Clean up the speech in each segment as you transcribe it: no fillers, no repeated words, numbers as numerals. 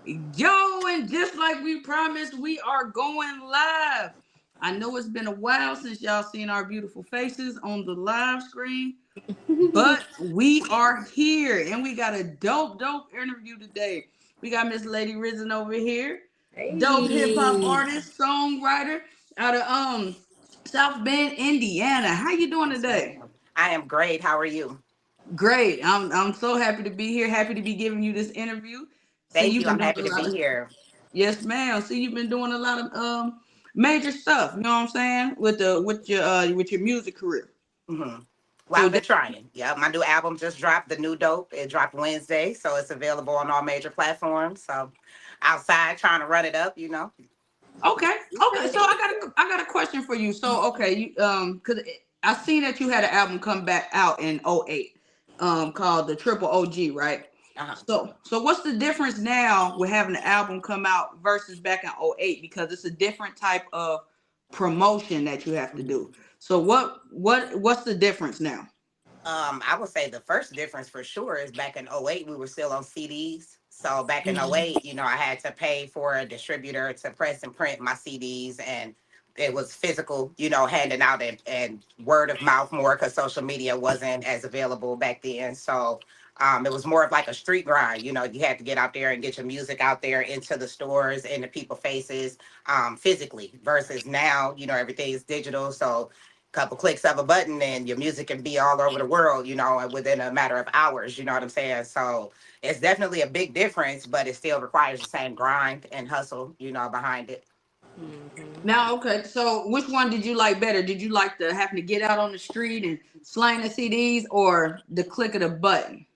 Yo, and just like we promised, we are going live. I know it's been a while since y'all seen our beautiful faces on the live screen, but we are here and we got a dope interview today. We got Miss Lady Resin over here, dope hip hop Hey, artist, songwriter out of South Bend, Indiana. How you doing yes, today? ma'am. I am great. How are you? Great. I'm so happy to be here. Happy to be giving you this interview. See, Thank you've you. been I'm doing happy a to lot be of here. Yes, ma'am. See, you've been doing a lot of major stuff. You know what I'm saying with your music career. hmm Well, So I've been that, trying. Yeah, my new album just dropped. The new dope. It dropped Wednesday, so it's available on all major platforms. So, outside trying to run it up. okay, okay. So I got a question for you. So okay, you because I seen that you had an album come back out in '08, called the Triple OG, right? Uh-huh. So what's the difference now with having an album come out versus back in '08? Because it's a different type of promotion that you have to do. So what's the difference now? I would say the first difference for sure is back in '08, we were still on CDs. So back in '08, I had to pay for a distributor to press and print my CDs, and it was physical, handing out and word of mouth more because social media wasn't as available back then. So it was more of like a street grind. You had to get out there and get your music out there into the stores and the people faces physically versus now, everything's digital. So couple clicks of a button and your music can be all over the world, within a matter of hours, you know what I'm saying? So it's definitely a big difference, but it still requires the same grind and hustle, behind it. Now, okay, so which one did you like better? Did you like the having to get out on the street and slang the CDs or the click of the button?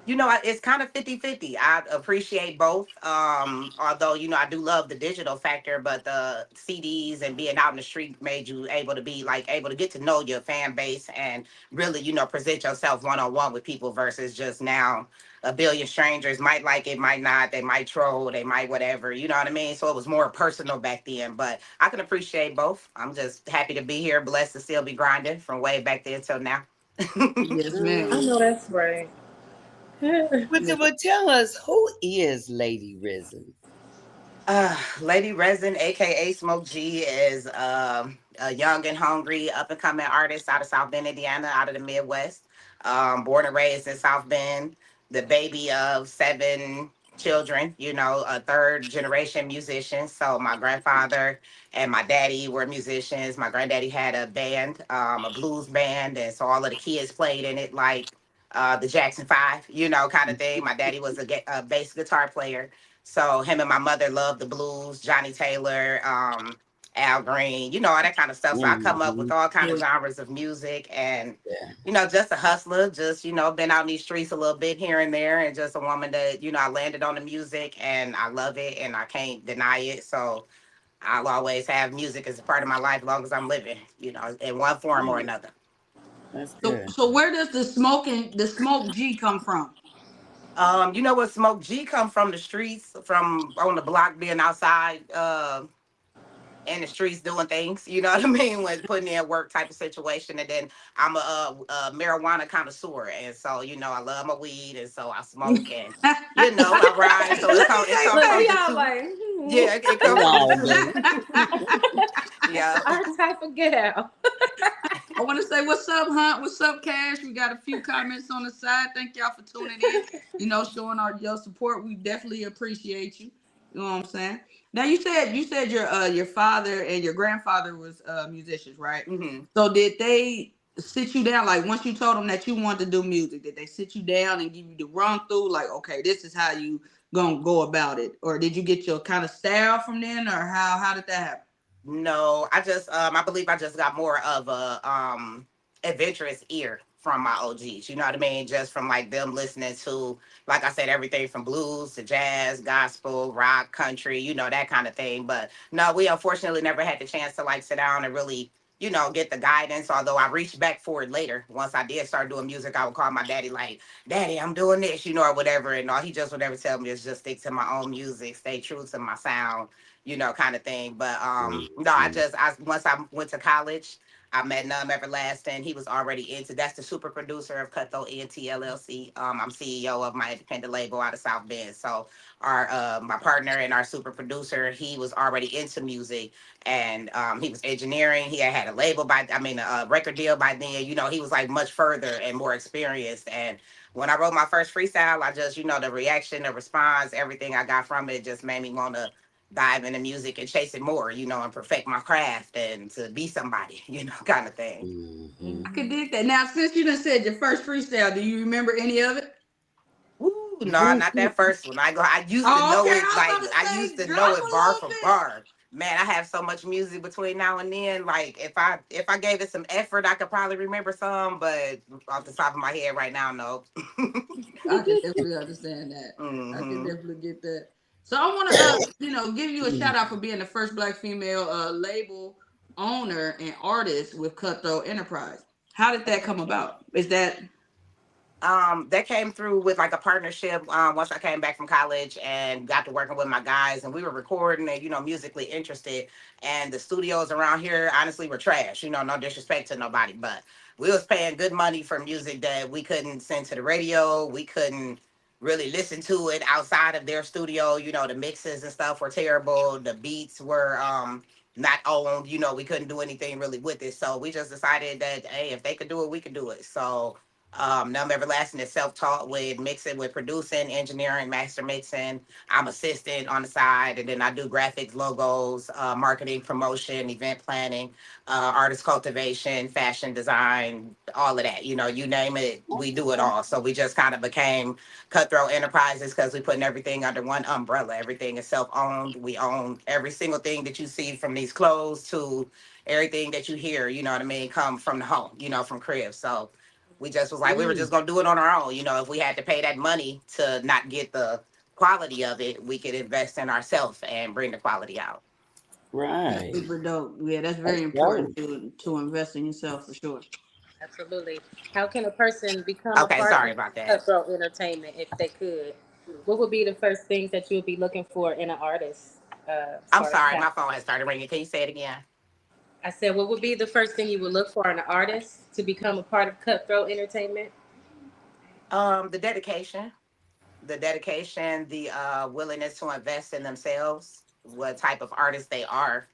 It's kind of 50-50. I appreciate both. Although, I do love the digital factor, but the CDs and being out in the street made you able to be like able to get to know your fan base and really, present yourself one on one with people versus just now a billion strangers might like it, might not, they might troll, they might whatever, you know what I mean? So it was more personal back then, but I can appreciate both. I'm just happy to be here, blessed to still be grinding from way back then till now. Yes, I ma'am. know that's right. Yes. But tell us, who is Lady Resin? Lady Resin, aka Smoke G, is a young and hungry up and coming artist out of South Bend, Indiana, out of the Midwest. Born and raised in South Bend, the baby of seven children, a third generation musician. So my grandfather and my daddy were musicians. My granddaddy had a band, a blues band, and so all of the kids played in it like the Jackson Five, kind of thing. My daddy was a bass guitar player, so him and my mother loved the blues, Johnny Taylor, Al Green, all that kind of stuff. So I come up with Hmm. all kind of genres of music and, Yeah. just a hustler, just, been out in these streets a little bit here and there and just a woman that, I landed on the music and I love it and I can't deny it. So I'll always have music as a part of my life as long as I'm living, in one form or another. That's So good. so where does the smoke G come from? You know what, Smoke G come from the streets, from on the block, being outside, in the streets doing things, you know what I mean, with putting in work type of situation. And then I'm a marijuana connoisseur, and so I love my weed, and so I smoke, and I ride. So Let me it say comes Look, from he the all two. like, Yeah, it We comes from the all two. do. Yeah. our type of gal. I want to say what's up, Hunt? What's up, Cash? We got a few comments on the side. Thank y'all for tuning in. Showing your support. We definitely appreciate you. You know what I'm saying? Now you said your father and your grandfather was musicians, right? hmm So did they sit you down like once you told them that you wanted to do music? Did they sit you down and give you the run through like, okay, this is how you gonna go about it, or did you get your kind of style from then, or how did that happen? No, I believe I just got more of a adventurous ear from my OGs. You know what I mean? Just from like them listening to, like I said, everything from blues to jazz, gospel, rock, country, that kind of thing. But no, we unfortunately never had the chance to like sit down and really, get the guidance. Although I reached back for it later. Once I did start doing music, I would call my daddy like, "Daddy, I'm doing this," or whatever. And all he just would ever tell me is just stick to my own music, stay true to my sound, kind of thing. But no, Mhm. I once I went to college, I met Numb Everlasting. He was already into. That's the super producer of Cutthroat ENT LLC. I'm CEO of my independent label out of South Bend. So our my partner and our super producer, he was already into music, and he was engineering. He had a label by, I mean, a record deal by then. You know, he was like much further and more experienced. And when I wrote my first freestyle, I just, the reaction, the response, everything I got from it just made me want to dive into music and chase it more, and perfect my craft and to be somebody, kind of thing. Hmm. I could Mhm. dig that. Now, since you done said your first freestyle, do you remember any of it? Ooh, no, not that first one. I used to Oh, know okay. it, I like was about I to used say, to drop know a it bar little for bit. bar. Man, I have so much music between now and then. Like if I gave it some effort, I could probably remember some, but off the top of my head right now, no. I could definitely understand that. I could Hmm. definitely get that. So I want to, give you a shout out for being the first Black female label owner and artist with Cutthroat Enterprise. How did that come about? Is that That came through with like a partnership once I came back from college and got to working with my guys, and we were recording and musically interested, and the studios around here honestly were trash, no disrespect to nobody, but we was paying good money for music that we couldn't send to the radio. We couldn't really listen to it outside of their studio. The mixes and stuff were terrible. The beats were not owned. We couldn't do anything really with it, so we just decided that, hey, if they could do it, we could do it. So Numb Everlasting is self-taught with mixing, with producing, engineering, master mixing. I'm assistant on the side, and then I do graphics, logos, marketing, promotion, event planning, artist cultivation, fashion design, all of that. You name it, we do it Okay. all. So we just kind of became Cutthroat Enterprises because we putting everything under one umbrella. Everything is self-owned. We own every single thing that you see, from these clothes to everything that you hear. You know what I mean? Come from the home. From crib. So we just was like, we were just Mm. gonna do it on our own. If we had to pay that money to not get the quality of it, we could invest in ourselves and bring the quality out. that's Right. super dope? Yeah, that's That's very important dope. to invest in yourself for sure. Absolutely. How can a person become a Okay, part sorry of about that. Cutthroat Entertainment if they could? What would be the first things that you would be looking for in an artist I'm starting sorry, out? my phone has started ringing. Can you say it again? I said, what would be the first thing you would look for in an artist to become a part of Cutthroat Entertainment? The dedication. The willingness to invest in themselves, what type of artist they are,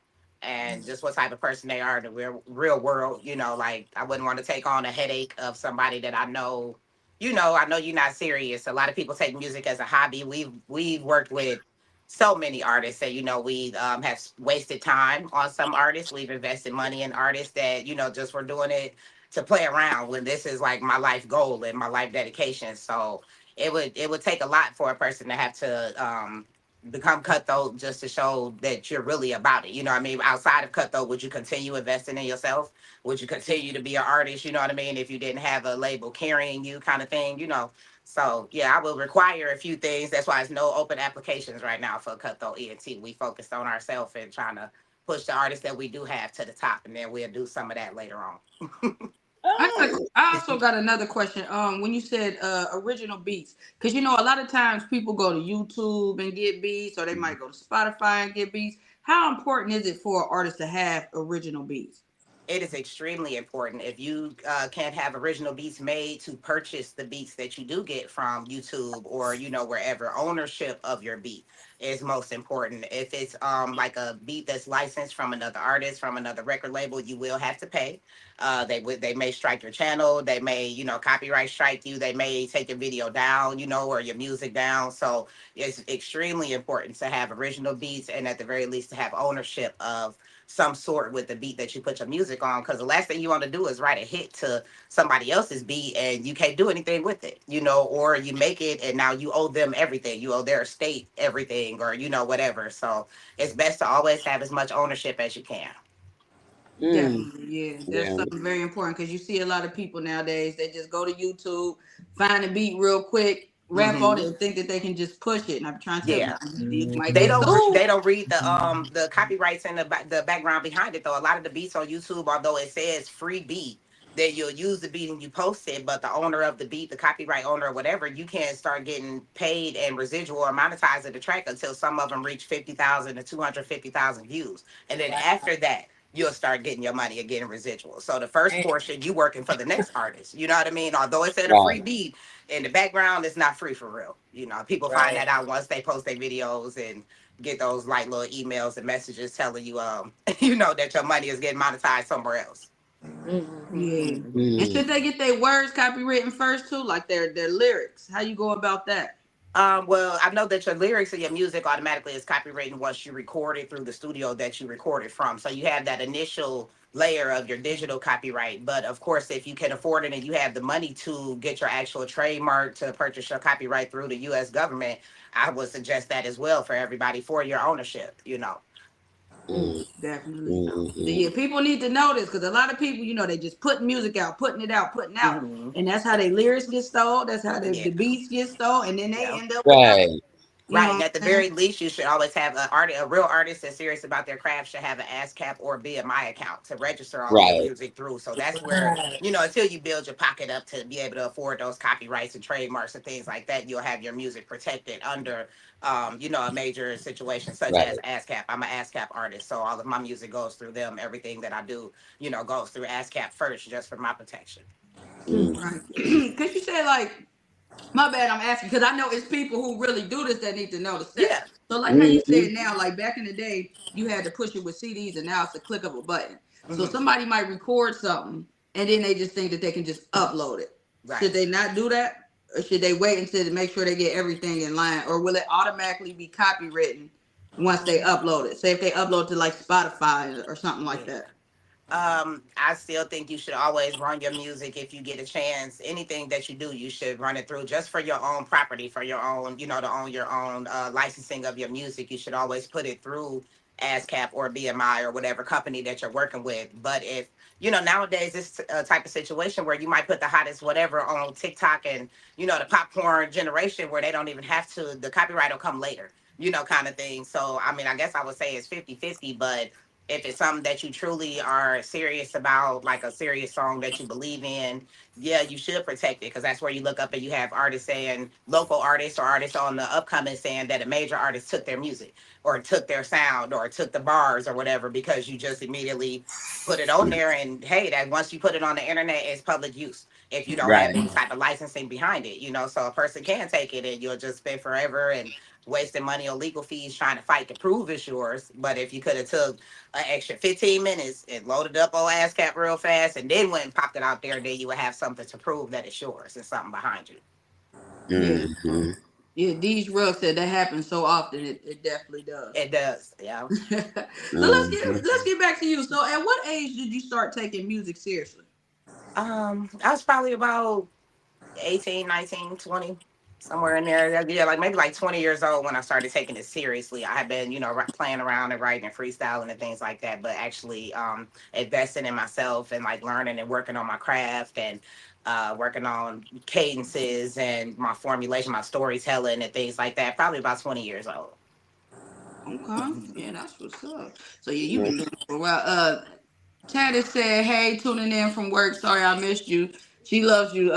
and just what type of person they are in the real world. Like, I wouldn't want to take on a headache of somebody that I know. I know you're not serious. A lot of people take music as a hobby. We've worked with so many artists that we have wasted time on some artists. We've invested money in artists that just were doing it to play around, when this is like my life goal and my life dedication. So it would take a lot for a person to have to become Cutthroat just to show that you're really about it. You know what I mean? Outside of Cutthroat, would you continue investing in yourself? Would you continue to be an artist? You know what I mean? If you didn't have a label carrying you, kind of thing. So yeah, I will require a few things. That's why there's no open applications right now for Cutthroat ENT. We focused on ourselves and trying to push the artists that we do have to the top, and then we'll do some of that later on. Oh. I also got another question. When you said original beats, because a lot of times people go to YouTube and get beats, or they might go to Spotify and get beats. How important is it for an artist to have original beats? It is extremely important. If you can't have original beats made, to purchase the beats that you do get from YouTube or wherever, ownership of your beat is most important. If it's like a beat that's licensed from another artist, from another record label, you will have to pay. They may strike your channel. They may copyright strike you. They may take your video down, or your music down. So it's extremely important to have original beats, and at the very least to have ownership of some sort with the beat that you put your music on, because the last thing you want to do is write a hit to somebody else's beat and you can't do anything with it, or you make it and now you owe them everything. You owe their estate everything, or whatever. So it's best to always have as much ownership as you can. Mm. Definitely, yeah. That's Yeah. something very important because you see a lot of people nowadays. They just go to YouTube, find a beat real quick, rap on it, Hmm. and think that they can just push it. And I'm trying to tell Yeah. people, you might They get don't sued. they don't read the copyrights and the background behind it, though. A lot of the beats on YouTube, although it says free beat, that you'll use the beat and you post it, but the owner of the beat, the copyright owner or whatever, you can't start getting paid and residual or monetizing the track until some of them reach 50,000 to 250,000 views, and then after that you'll start getting your money and getting residuals. So the first portion, you working for the next artist. You know what I mean? Although it's at a free Right. beat, in the background, it's not free for real. You know, people find that Right. out once they post their videos and get those like little emails and messages telling you, you know, that your money is getting monetized somewhere else. Yeah. Mm-hmm. And Mm. should they get their words copywritten first too, like their lyrics? How you go about that? Well, I know that your lyrics and your music automatically is copywritten once you record it through the studio that you recorded from. So you have that initial layer of your digital copyright. But of course, if you can afford it and you have the money to get your actual trademark to purchase your copyright through the U.S. government, I would suggest that as well for everybody for your ownership. You know. Mm. Definitely. So Mhm. yeah, people need to know this because a lot of people, they just put music out, putting it out, putting out, Hmm. and that's how their lyrics get stole. That's how the Yeah. beats get stole, and then they Yeah. end up with nothing. Right. You know Right. And what at the I'm saying? very least, you should always have a real artist that's serious about their craft should have an ASCAP or BMI account to register all of your Right. music through. So that's where, Right. until you build your pocket up to be able to afford those copyrights and trademarks and things like that, you'll have your music protected under, a major situation such as Right. ASCAP. I'm an ASCAP artist. So all of my music goes through them. Everything that I do, goes through ASCAP first just for my protection. Mm. Right. Because you said like, my bad, I'm asking because I know it's people who really do this that need to know the steps. Yeah. So like how you Mhm. said now, like back in the day, you had to push it with CDs, and now it's a click of a button. So Hmm. somebody might record something, and then they just think that they can just upload it. Right. Should they not do that, or should they wait until to make sure they get everything in line, or will it automatically be copywritten once they upload it? Say if they upload to like Spotify or something like Yeah. that. I still think you should always run your music if you get a chance. Anything that you do, you should run it through just for your own property, for your own, to own your own licensing of your music. You should always put it through ASCAP or BMI or whatever company that you're working with. But if, nowadays this type of situation where you might put the hottest whatever on TikTok and, the popcorn generation where they don't even have to, the copyright will come later, kind of thing. So, I mean, I guess I would say it's 50-50, but if it's something that you truly are serious about, like a serious song that you believe in, yeah, you should protect it because that's where you look up and you have artists saying, local artists or artists on the upcoming saying that a major artist took their music or took their sound or took the bars or whatever because you just immediately put it on there. And hey, that once you put it on the internet, it's public use if you don't have Right. any type of licensing behind it, so a person can take it and you'll just spend forever and wasting money on legal fees trying to fight to prove it's yours. But if you could have took an extra 15 minutes and loaded up on ASCAP real fast and then went and popped it out there, then you would have something to prove that it's yours and something behind you. Yeah. Mhm. Yeah, these rugs said that happens so often. It definitely does. It does, yeah. So Mhm. let's get back to you. So at what age did you start taking music seriously? I was probably about 18, 19, 20, somewhere in there. Yeah, like maybe like 20 years old when I started taking it seriously. I had been, playing around and writing and freestyling and things like that, but actually investing in myself and like learning and working on my craft and working on cadences and my formulation, my storytelling and things like that. Probably about 20 years old. Okay, yeah, that's what's up. So yeah, you've been doing it for a while. Tatis said, "Hey, tuning in from work. Sorry I missed you. She loves you,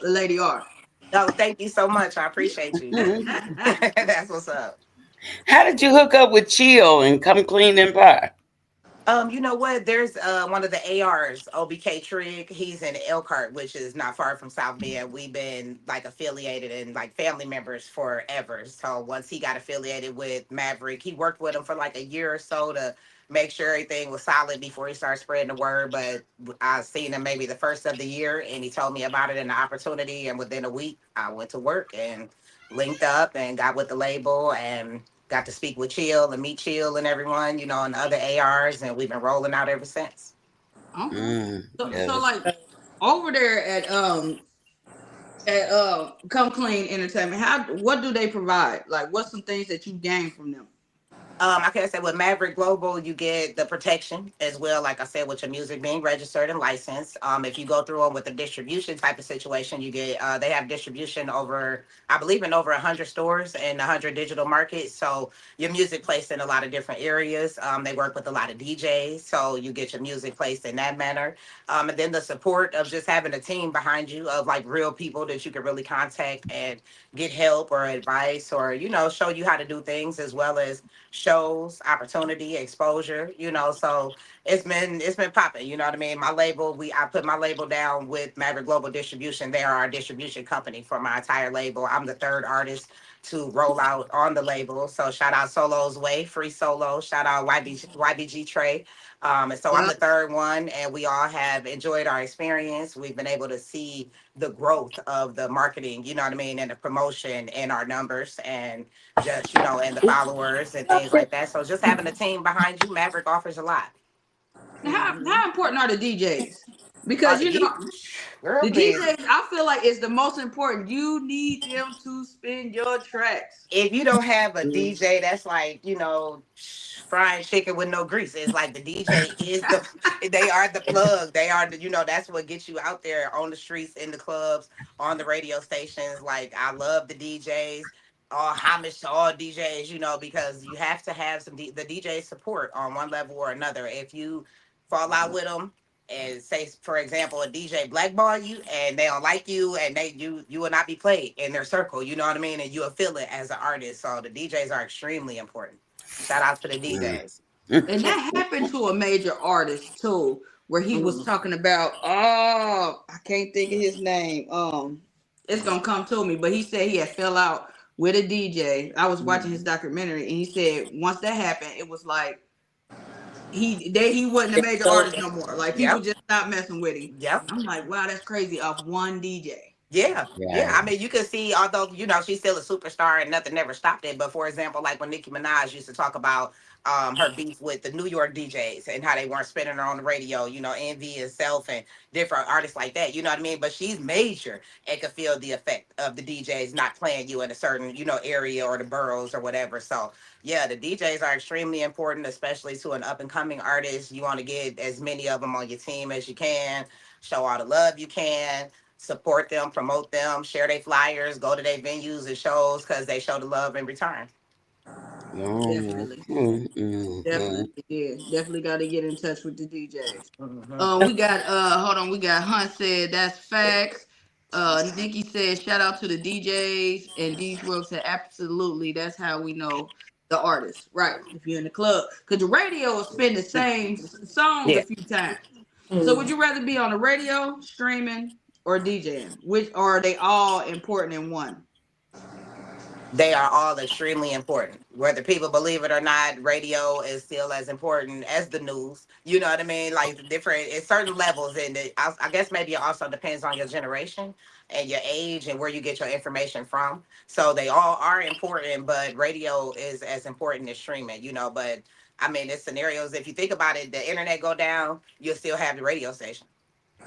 Lady R." Oh, thank you so much. I appreciate you. Mhm. That's what's up. How did you hook up with Chill and come clean and pie? You know what? There's one of the ARs, OBK Trig. He's in Elkhart, which is not far from South Bend. We've been like affiliated and like family members forever. So once he got affiliated with Maverick, he worked with him for like a year or so to make sure everything was solid before he started spreading the word. But I seen him maybe the first of the year, and he told me about it and the opportunity. And within a week, I went to work and linked up and got with the label and got to speak with Chill and meet Chill and everyone, and the other ARs, and we've been rolling out ever since. Okay. Mm. So Yes. like over there at Come Clean Entertainment, what do they provide? Like what's some things that you gain from them? I can say with Maverick Global, you get the protection as well. Like I said, with your music being registered and licensed. If you go through them with the distribution type of situation, you get they have distribution over, I believe, in over 100 stores and 100 digital markets. So your music placed in a lot of different areas. They work with a lot of DJs, so you get your music placed in that manner. And then the support of just having a team behind you of like real people that you can really contact and get help or advice or show you how to do things as well as shows, opportunity, exposure, so it's been popping, you know what I mean? My label, I put my label down with Maverick Global Distribution. They are our distribution company for my entire label. I'm the third artist to roll out on the label. So shout out Solo's Way, free solo. Shout out YBG Trey. And so I'm Yeah. the third one, and we all have enjoyed our experience. We've been able to see the growth of the marketing, you know what I mean, and the promotion and our numbers and just, and the followers and things like that. So just having a team behind you, Maverick offers a lot. How important are the DJs? Uh, Because you, Girl, the please. DJs, I feel like it's the most important. You need them to spin your tracks. If you don't have a Mm. DJ, that's like, frying chicken with no grease. It's like the DJ is they are the plug. They are that's what gets you out there on the streets, in the clubs, on the radio stations. Like, I love the DJs. All homage to all DJs, because you have to have the DJ support on one level or another. If you fall out with them, and say, for example, a DJ blackball you and they don't like you, and you will not be played in their circle, you know what I mean, and you will feel it as an artist. So the DJs are extremely important. Shout out to the Mm. DJs. And that happened to a major artist too, where he was Mhm. talking about, oh, I can't think of his name. It's gonna come to me, but he said he had fell out with a DJ. I was watching his documentary, and he said once that happened, it was like he wasn't a major artist no more. Like, people Yep. just stopped messing with him. Yep. I'm like, wow, that's crazy, off one DJ. Yeah, yeah. Right. I mean, you can see, although she's still a superstar and nothing ever stopped it. But for example, like when Nicki Minaj used to talk about her beef with the New York DJs and how they weren't spinning her on the radio, Envy and Self and different artists like that. You know what I mean? But she's major and could feel the effect of the DJs not playing you in a certain area or the boroughs or whatever. So yeah, the DJs are extremely important, especially to an up and coming artist. You want to get as many of them on your team as you can. Show all the love you can, support them, promote them, share their flyers, go to their venues and shows because they show the love in return. Oh. Definitely. Mm, mm, mm. Definitely, yeah. Definitely got to get in touch with the DJs. Hmm. We got hold on, we got Hunt said that's facts. Nikki said shout out to the DJs, and D Swerve said absolutely, that's how we know the artist, right? If you're in the club, because the radio will spin the same songs a Yeah. few times. So would you rather be on the radio, streaming, or DJing? Which, or are they all important in one? They are all extremely important. Whether people believe it or not, radio is still as important as the news. You know what I mean? Like, the different, it's certain levels, and I guess maybe it also depends on your generation and your age and where you get your information from. So they all are important, but radio is as important as streaming. But I mean, there's scenarios. If you think about it, the internet go down, you'll still have the radio station.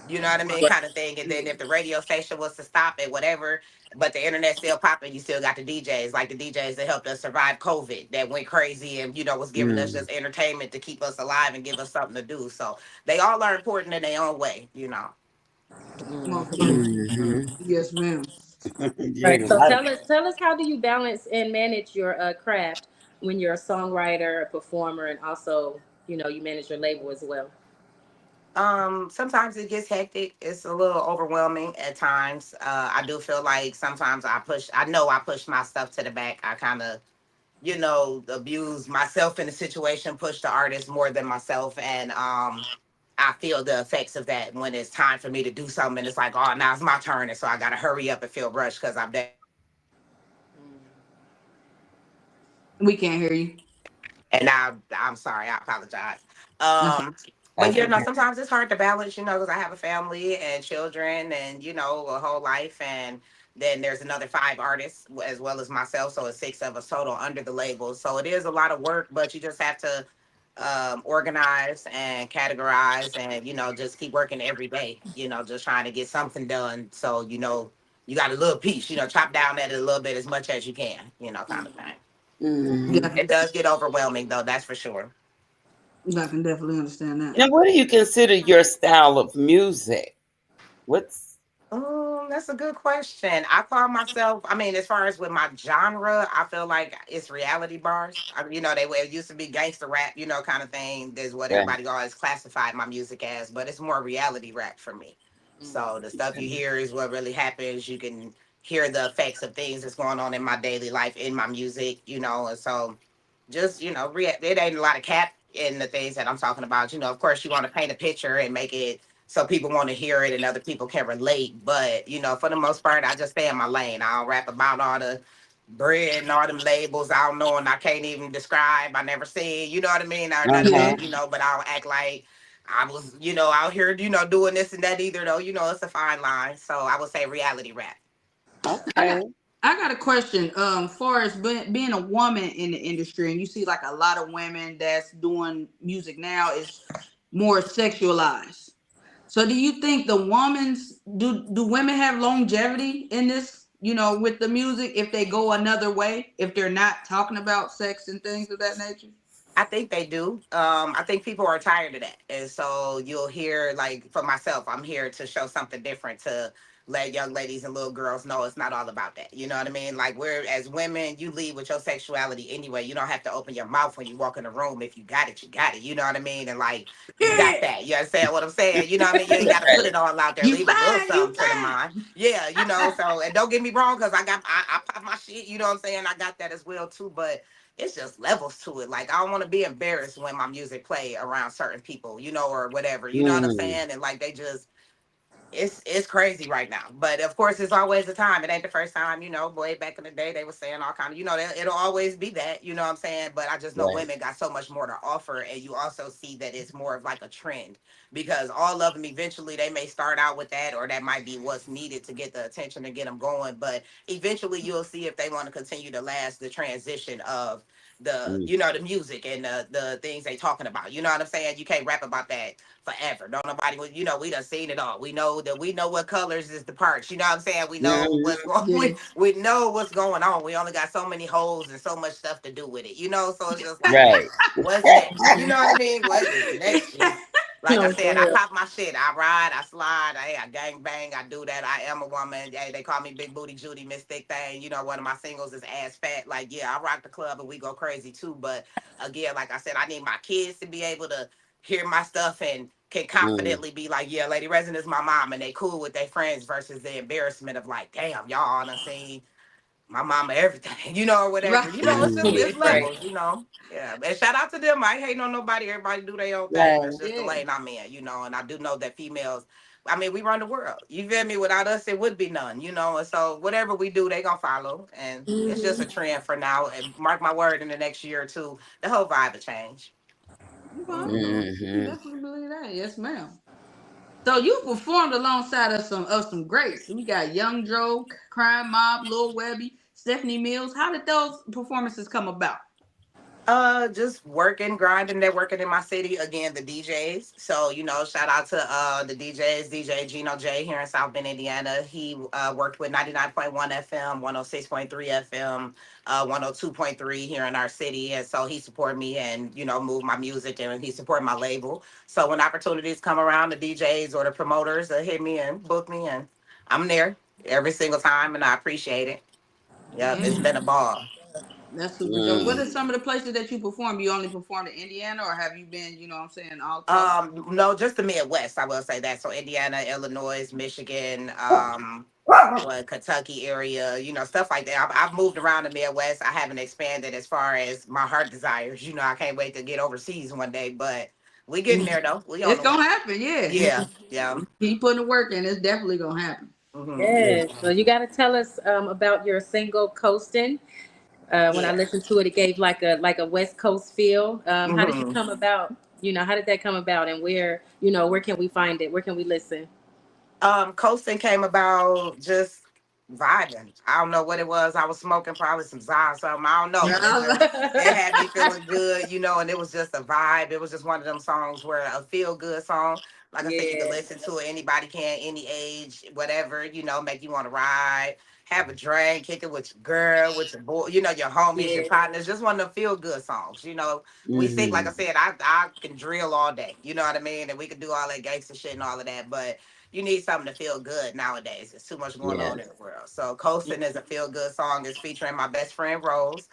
You know what I mean, Right. kind of thing. And then if the radio station was to stop it, whatever, but the internet still popping, you still got the DJs, like the DJs that helped us survive COVID, that went crazy and was giving us Mm. just entertainment to keep us alive and give us something to do. So they all are important in their own way. Most definitely. Mhm. Yes, ma'am. Right. Yeah, So like, tell us how do you balance and manage your craft when you're a songwriter, a performer, and also you manage your label as well. Sometimes it gets hectic. It's a little overwhelming at times. I do feel like sometimes I know I push my stuff to the back. I kind of abuse myself in the situation, push the artist more than myself. And I feel the effects of that when it's time for me to do something. And it's like, oh, now it's my turn. And so I got to hurry up and feel rushed because I'm definitely not in the moment. We can't hear you. And now I'm sorry, I apologize. That's Um, but that's okay. sometimes it's hard to balance, because I have a family and children and, a whole life. And then there's another five artists as well as myself. So it's six of us total under the label. So it is a lot of work, but you just have to organize and categorize and, just keep working every day, just trying to get something done. So, you got a little piece, chop down at it a little bit as much as you can, kind of thing. Mhm. definitely. It does get overwhelming though, that's for sure. I can definitely understand that. Now, what do you consider your style of music? What's That's a good question. I call myself, I mean, as far as with my genre, I feel like it's reality bars. It used to be gangster rap, kind of thing. Is what that? everybody always classified my music as, but it's more reality rap for me. So the stuff you hear is what really happens. You can hear the effects of things that's going on in my daily life, in my music, and so just it ain't a lot of cap in the things that I'm talking about. Of course you want to paint a picture and make it so people want to hear it and other people can relate, but for the most part I just stay in my lane. I don't rap about all the bread and all them labels I don't know and I can't even describe, I never seen, you know what I mean, or none of Yeah. Uh-huh. that, but I don't act like I was out here doing this and that either, though. It's a fine line, so I would say reality rap. Yeah. I Okay. got I got a question. Far as being a woman in the industry, and you see like a lot of women that's doing music now is more sexualized. So, do you think the women's do women have longevity in this? With the music, if they go another way, if they're not talking about sex and things of that nature. I think they do. I think people are tired of that. And so you'll hear, like, for myself, I'm here to show something different to let young ladies and little girls know it's not all about that. You know what I mean? Like, we're, as women, you lead with your sexuality anyway. You don't have to open your mouth when you walk in the room. If you got it, you got it. You know what I mean? And, like, you got Yeah, that. You understand what I'm saying? You know what I mean? You ain't got to put Right. it all out there. you Leave a little fine, you something to the fine. mind. Yeah, so, and don't get me wrong, because I pop my shit. You know what I'm saying? I got that as well, too. But it's just levels to it. Like, I don't want to be embarrassed when my music play around certain people, or whatever. You know what I'm Mm. saying? And like they just it's crazy right now. But of course, it's always the time. It ain't the first time. Boy, back in the day, they were saying all kind of. It'll always be that. You know what I'm saying? But I just know Right. women got so much more to offer, and you also see that it's more of like a trend because all of them eventually they may start out with that, or that might be what's needed to get the attention to get them going. But eventually, you'll see if they want to continue to last the transition of the Mm. the music and the things they talking about. You know what I'm saying? You can't rap about that forever. Don't nobody, we done seen it all. We know what colors is the parts. You know what I'm saying? We know what's Mhm. going. Yeah. We know what's going on. We only got so many holes and so much stuff to do with it. So it's just like, Right. what's next? You know what I mean? What is next? Just like I No, said, for I real. pop my shit. I ride, I slide, I gang bang, I do that. I am a woman. Hey, they call me Big Booty Judy, Miss Thick Thing. One of my singles is Ass Fat. Like, yeah, I rock the club and we go crazy too. But again, like I said, I need my kids to be able to hear my stuff and can Mm. confidently be like, yeah, Lady Resin is my mom, and they cool with their friends versus the embarrassment of like, damn, y'all done seen my mama everything, or Right. whatever. It's just Mhm. it's Right. levels. Yeah. And shout out to them. I ain't hating on nobody. Everybody do their own thing. That's Right. just the Yeah. lane I'm in, and I do know that females, I mean, we run the world. You feel me? Without us, it would be none. And so whatever we do, they gonna follow. And it's just a Hmm. trend for now. And mark my word, in the next year or two, the whole vibe will change. Okay. Hmm. I can Mhm. definitely believe that. Yes, ma'am. So you performed alongside of some greats. We got Young Dro, Crime Mob, Lil Webbie, Stephanie Mills. How did those performances come about? Just working, grinding, networking in my city. Again, the DJs. So, shout out to the DJs, DJ Gino J here in South Bend, Indiana. He worked with 99.1 FM, 106.3 FM, 102.3 here in our city. And so he supported me and, moved my music and he supported my label. So when opportunities come around, the DJs or the promoters hit me and book me and I'm there every single time and I appreciate it. Yep, it's Yeah, been a ball. that's super dope. What Mm. are some of the places that you perform? You only performed in Indiana, or have you been, what I'm saying, all across? No, just the Midwest. I will say that. So Indiana, Illinois, Michigan, what Kentucky area, stuff like that. I've moved around the Midwest. I haven't expanded as far as my heart desires. I can't wait to get overseas one day, but we getting there though. We on It's the way. gonna happen. Yeah, Yeah, yeah. keep putting the work in. It's definitely gonna happen. Hmm. Yes. So you got to tell us about your single "Coastin'." When I Yeah. listened to it, it gave like a West Coast feel. How did you Hmm. come about? How did that come about, and where can we find it? Where can we listen? Coasting came about just vibing. I don't know what it was. I was smoking probably some Zod or something. I don't know, but it had me feeling good, and it was just a vibe. It was just one of them songs where a feel good song. Like I said, you can Yeah, listen to it. Anybody can, any age, whatever, make you want to ride, have a drink, kick it with your girl, with your boy, your homies, your yeah, partners. Just one of the feel good songs. We sick, like I Mhm. said, I can drill all day. You know what I mean? And we can do all that gangster shit and all of that. But you need something to feel good nowadays. There's too much going on in Yes. the world. So Coastin' is a feel good song. It's featuring my best friend Rose.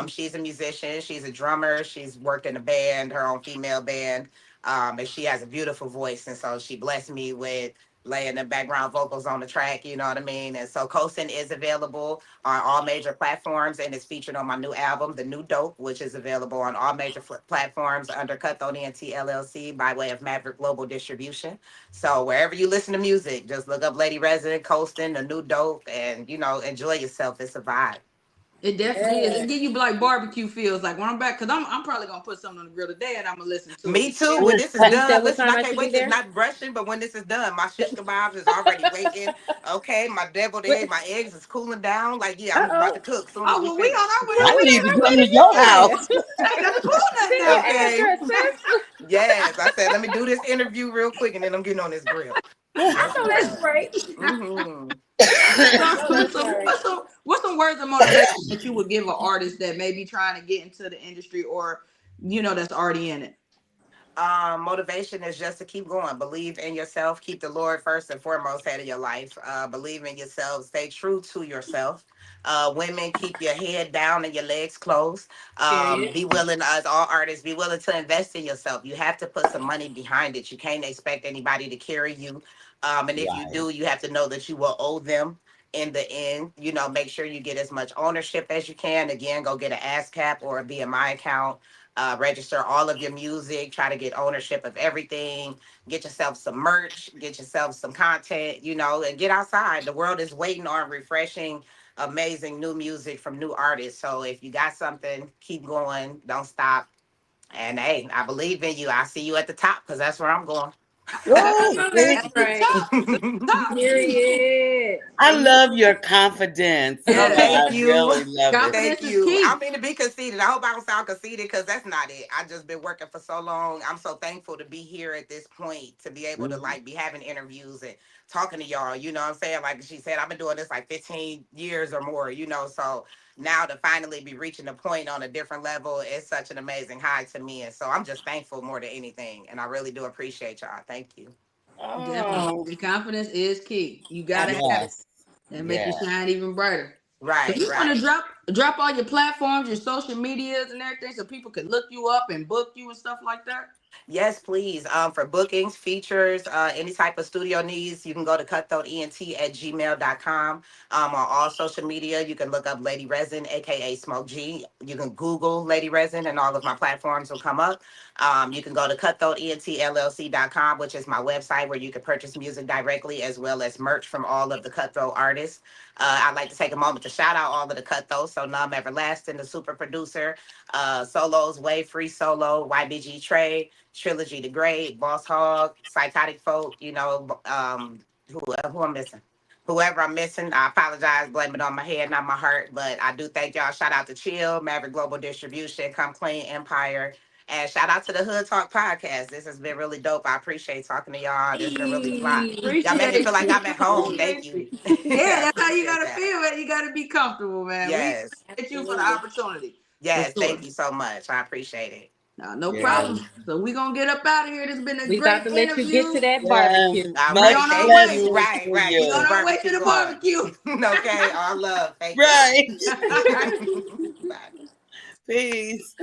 She's a musician. She's a drummer. She's worked in a band, her own female band. And she has a beautiful voice. And so she blessed me with laying the background vocals on the track, you know what I mean? And so Coasting is available on all major platforms and is featured on my new album, The New Dope, which is available on all major platforms under Cutthroat ENT LLC by way of Maverick Global Distribution. So wherever you listen to music, just look up Lady Resin, Coasting, The New Dope, and, enjoy yourself. It's a vibe. It definitely is. Yeah. It give you like barbecue feels. Like when I'm back, cause I'm probably gonna put something on the grill today, and I'm gonna listen to Me it. too. Yeah. When this is You said done, what listen, time I I can't should be wait to there? not rushing, but when this is done, my shish kebabs is already waiting. Okay, my deviled Wait, egg, my eggs is cooling down. Like, yeah, I'm about uh-oh. to cook as soon as Oh we well, we finish. on our way Girl, to I we you. need on to our way come to to your you house. then. Ain't nothing cool nothing Send now. your Okay. address, sis. Yes, I said, let me do this interview real quick and then I'm getting on this grill. I Yes, know that's ma'am. right. Mm-hmm. I know that's So right. what's some words of motivation that you would give an artist that may be trying to get into the industry or that's already in it? Motivation is just to keep going. Believe in yourself. Keep the Lord first and foremost head of your life. Believe in yourself. Stay true to yourself. Women, keep your head down and your legs closed. Period. Be willing, as all artists, be willing to invest in yourself. You have to put some money behind it. You can't expect anybody to carry you. And if you Right. do, you have to know that you will owe them in the end. Make sure you get as much ownership as you can. Again, go get an ASCAP or a BMI account. Register all of your music, try to get ownership of everything, get yourself some merch, get yourself some content, and get outside. The world is waiting on refreshing, amazing new music from new artists. So if you got something, keep going, don't stop. And hey, I believe in you. I see you at the top because that's where I'm going. I Oh, know see, that's At the right. top, the top. Period. I And love your confidence. Oh, yeah, thank I you. really love it. Thank confidence is you. I key. mean to be conceited. I hope I don't sound conceited because that's not it. I just been working for so long. I'm so thankful to be here at this point to be able to Mhm. like be having interviews and talking to y'all. You know what I'm saying? Like she said, I've been doing this like 15 years or more, so now to finally be reaching a point on a different level is such an amazing high to me. And so I'm just thankful more than anything. And I really do appreciate y'all. Thank you. Definitely. Oh, And confidence is key. You gotta have it. yes, That make you yes. shine even brighter. So Right, you want to right. drop all your platforms, your social medias and everything so people can look you up and book you and stuff like that? Yes, please. For bookings, features, any type of studio needs, you can go to cutthroatent@gmail.com. On all social media, you can look up Lady Resin, aka Smoke G. You can Google Lady Resin and all of my platforms will come up. You can go to cutthroatentlc.com, which is my website where you can purchase music directly as well as merch from all of the Cutthroat artists. I'd like to take a moment to shout out all of the Cutthroats. So Numb Everlasting, the super producer, Solos, Way Free Solo, YBG Trey, Trilogy the Great, Boss Hog, Psychotic Folk, who I'm missing. Whoever I'm missing, I apologize, blame it on my head, not my heart. But I do thank y'all. Shout out to Chill, Maverick Global Distribution, Come Clean Empire. And shout out to the Hood Talk podcast. This has been really dope. I appreciate talking to y'all. This has been really fly. Hey. Y'all make me feel Appreciate like you. I'm at home. Thank Appreciate you. you. Yeah, I that's how you appreciate gotta that. feel it. You gotta be comfortable, man. We Yes. appreciate you for the Absolutely. opportunity. For Yes. sure. Thank you so much. I appreciate it. No Yeah, problem. So we gonna get up out of here. This has been a We about great to let you get to interview. that yeah. barbecue. All We Much right. on our Thank you. way. blessings Right. to Right. We Get on this you. our way to barbecue the going. barbecue. Okay. All love. Thank y'all. Right. All right. Bye. Peace.